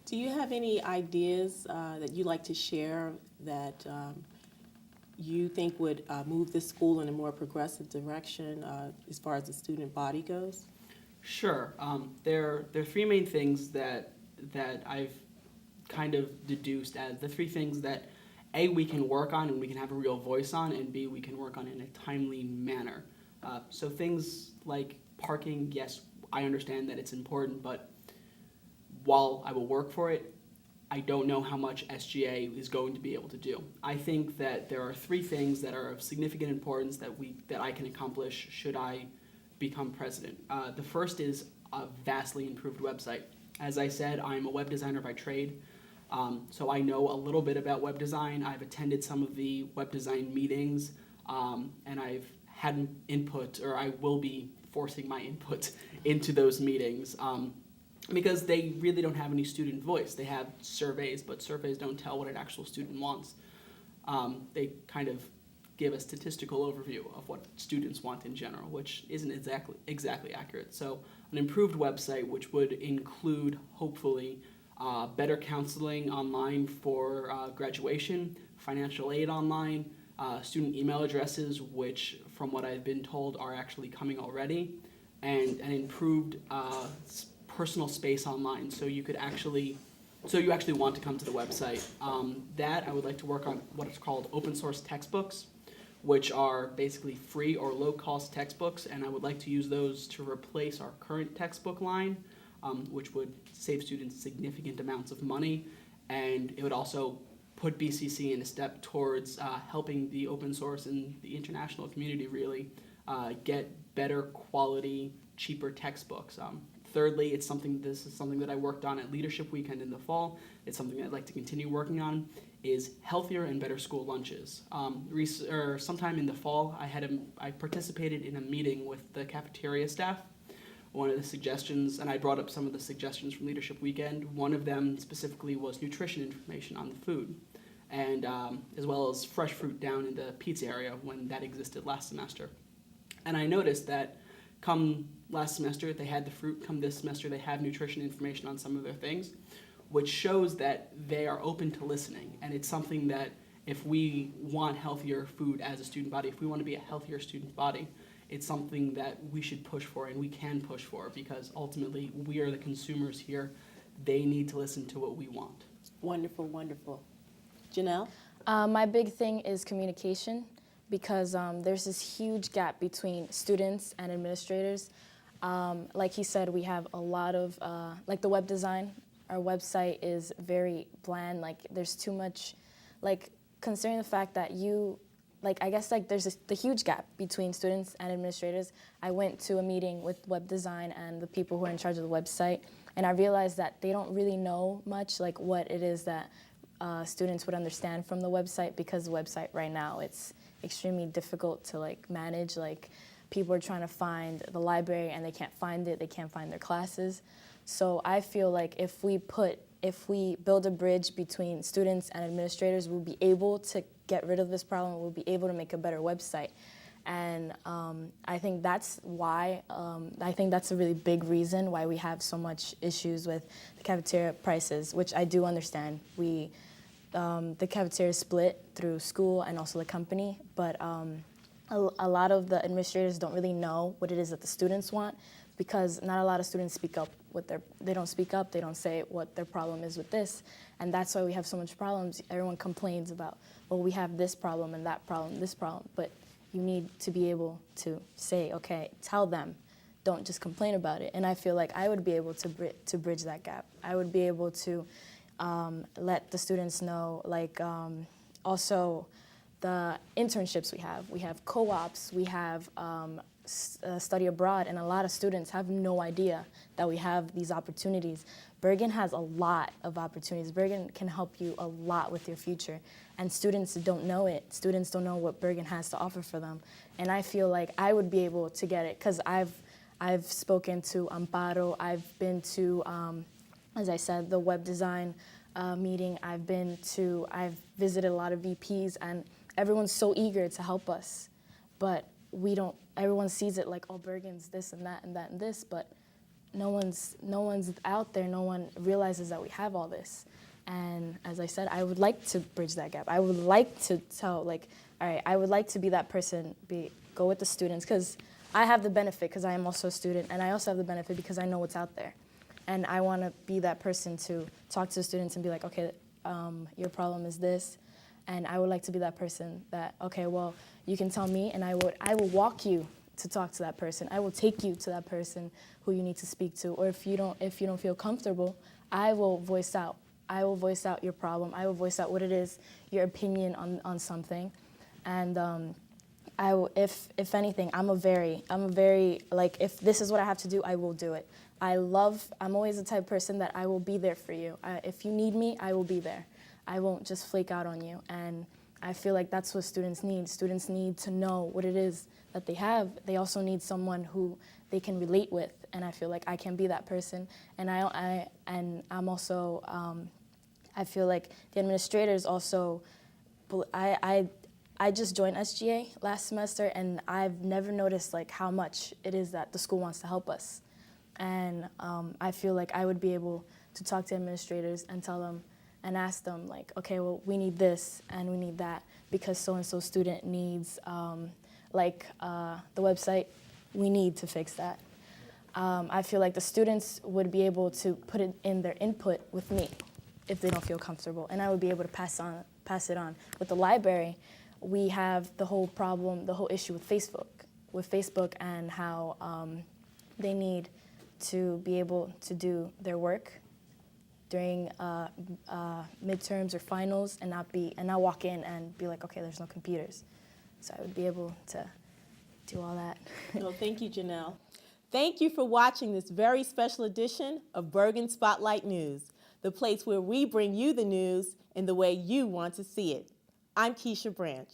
Do you have any ideas that you'd like to share that you think would move this school in a more progressive direction as far as the student body goes? Sure. There are three main things that I've kind of deduced as the three things that A, we can work on and we can have a real voice on, and B, we can work on in a timely manner. So things like parking, yes, I understand that it's important, but while I will work for it, I don't know how much SGA is going to be able to do. I think that there are three things that are of significant importance that I can accomplish should I become president. The first is a vastly improved website. As I said, I'm a web designer by trade, so I know a little bit about web design. I've attended some of the web design meetings, and I've had input, or I will be forcing my input into those meetings. Because they really don't have any student voice. They have surveys, but surveys don't tell what an actual student wants. They kind of give a statistical overview of what students want in general, which isn't exactly accurate. So an improved website, which would include, hopefully, better counseling online for graduation, financial aid online, student email addresses, which, from what I've been told, are actually coming already, and an improved personal space online, so you actually want to come to the website. That I would like to work on what is called open source textbooks, which are basically free or low cost textbooks, and I would like to use those to replace our current textbook line, which would save students significant amounts of money, and it would also put BCC in a step towards helping the open source and the international community really get better quality, cheaper textbooks. Thirdly, this is something that I worked on at Leadership Weekend in the fall. It's something I'd like to continue working on, is healthier and better school lunches. Sometime in the fall, I participated in a meeting with the cafeteria staff. One of the suggestions, and I brought up some of the suggestions from Leadership Weekend, one of them specifically was nutrition information on the food, and as well as fresh fruit down in the pizza area when that existed last semester. And I noticed that come last semester, they had the fruit. Come this semester, they have nutrition information on some of their things, which shows that they are open to listening. And it's something that if we want healthier food as a student body, if we want to be a healthier student body, it's something that we should push for and we can push for, because ultimately we are the consumers here. They need to listen to what we want. Wonderful, wonderful. Janelle? My big thing is communication, because there's this huge gap between students and administrators. Like he said, we have a lot of, like the web design, our website is very bland, like there's too much, like considering the fact that I guess like there's the huge gap between students and administrators. I went to a meeting with web design and the people who are in charge of the website, and I realized that they don't really know much like what it is that students would understand from the website, because the website right now, it's extremely difficult to like manage. Like people are trying to find the library and they can't find it, they can't find their classes. So I feel like if we build a bridge between students and administrators, we'll be able to get rid of this problem, we'll be able to make a better website. And I think that's why, I think that's a really big reason why we have so much issues with the cafeteria prices, which I do understand. The cafeteria is split through school and also the company, but a lot of the administrators don't really know what it is that the students want, because not a lot of students speak up they don't speak up, they don't say what their problem is with this, and that's why we have so much problems. Everyone complains about, well, we have this problem and that problem, this problem, but you need to be able to say, okay, tell them, don't just complain about it. And I feel like I would be able to bridge that gap. I would be able to let the students know, like also the internships we have. We have co-ops, we have study abroad, and a lot of students have no idea that we have these opportunities. Bergen has a lot of opportunities. Bergen can help you a lot with your future, and students don't know it. Students don't know what Bergen has to offer for them, and I feel like I would be able to get it, because I've spoken to Amparo, I've been to, as I said, the web design meeting, I've visited a lot of VPs, and everyone's so eager to help us, but everyone sees it like, oh, Bergen's this and that and that and this, but no one's out there. No one realizes that we have all this. And as I said, I would like to bridge that gap. I would like to tell, like, all right, I would like to be that person, go with the students, because I have the benefit because I am also a student, and I also have the benefit because I know what's out there. And I want to be that person to talk to the students and be like, okay, your problem is this. And I would like to be that person that, okay, well, you can tell me, and I will walk you to talk to that person. I will take you to that person who you need to speak to. Or if you don't feel comfortable, I will voice out. I will voice out your problem. I will voice out what it is, your opinion on something. And I will, if anything, I'm a very, like, if this is what I have to do, I will do it. I'm always the type of person that I will be there for you. If you need me, I will be there. I won't just flake out on you. And I feel like that's what students need. Students need to know what it is that they have. They also need someone who they can relate with. And I feel like I can be that person. And I'm also, I feel like the administrators also, I just joined SGA last semester, and I've never noticed like how much it is that the school wants to help us. And I feel like I would be able to talk to administrators and tell them and ask them like, okay, well, we need this and we need that because so-and-so student needs the website, we need to fix that. I feel like the students would be able to put it in their input with me if they don't feel comfortable, and I would be able to pass it on. With the library, we have the whole issue with Facebook and how they need to be able to do their work during midterms or finals and not walk in and be like, okay, there's no computers. So I would be able to do all that. Well, thank you, Janelle. Thank you for watching this very special edition of Bergen Spotlight News, the place where we bring you the news in the way you want to see it. I'm Keisha Branch.